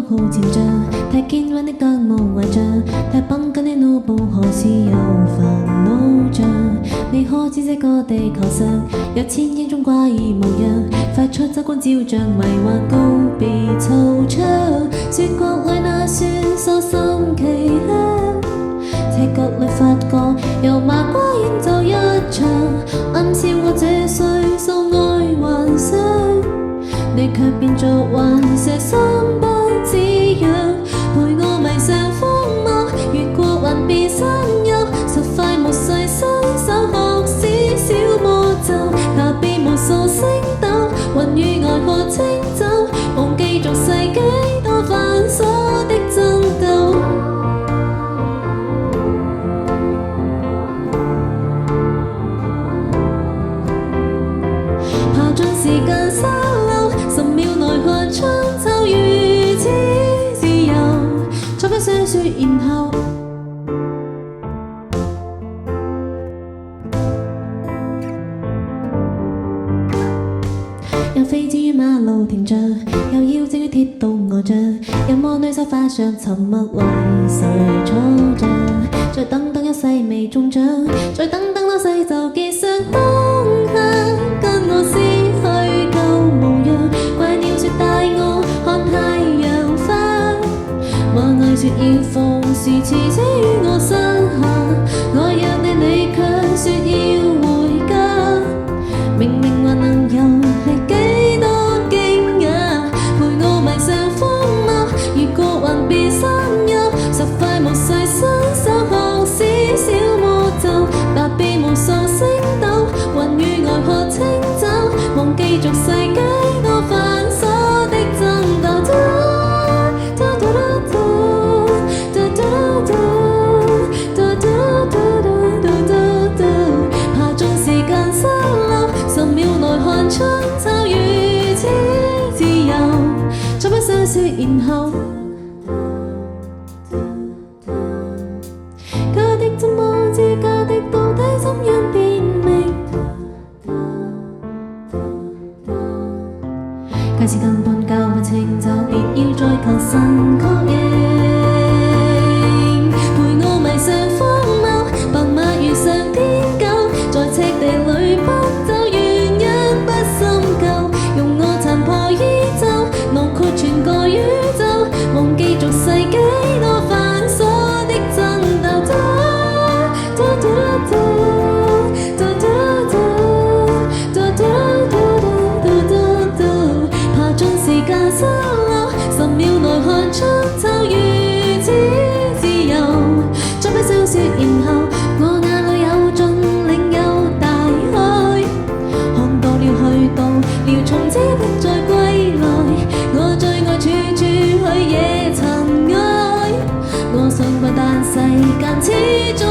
好漸漲，太堅穩的腳無壞像，太繃緊的腦部何時有煩惱像？你可知這個地球上有千億種怪異模樣，快速走光照像迷幻告別惆悵。雪國裏那算獸心奇香，斜角裏發覺油麻瓜演奏一場，暗笑我這歲數愛幻想，你卻變作頑石三不止養，陪我迷上荒漠，越過環變山丘，實快無細心手學使小魔咒，下被無數星斗，雲與外河清走，忘記俗世幾多繁瑣的爭鬥。爬進時間沙漏，10秒內看春秋如此自由，再不想說然後。有飛箭於馬路停着，有妖精於鐵道餓着，有魔女手花上沉默為誰坐着？再等等一世未中獎，再等等多世就結上冬夏，跟我撕去舊模樣，怪鳥說帶我看太陽花，話藝術要奉時遲這於我身下，我約你你卻說要回家，明明還能遊歷幾多驚訝，陪我迷上荒漠，越過環變山丘，實快無細心手學使小魔咒，踏遍無數星斗，雲與外河清走，忘記俗世幾多繁瑣的爭鬥。爬進時間沙漏，10秒內看春秋如此自由，再不想說然後。假的怎麼知，假的到底怎樣辨明？假使根本交換情就別要再求神確認，陪我迷上荒謬，白馬遇上天狗，在赤地裏奔走，原因不深究，用我殘破衣袖，囊括全個宇宙，忘記俗世幾多繁瑣的爭鬥。爬進時間沙漏，10秒內看春秋如此自由，再不想說然後。我眼裏有盡領有大海，看到了去到了，從此不再歸來。我最愛處處去惹塵埃，我信過但世間始終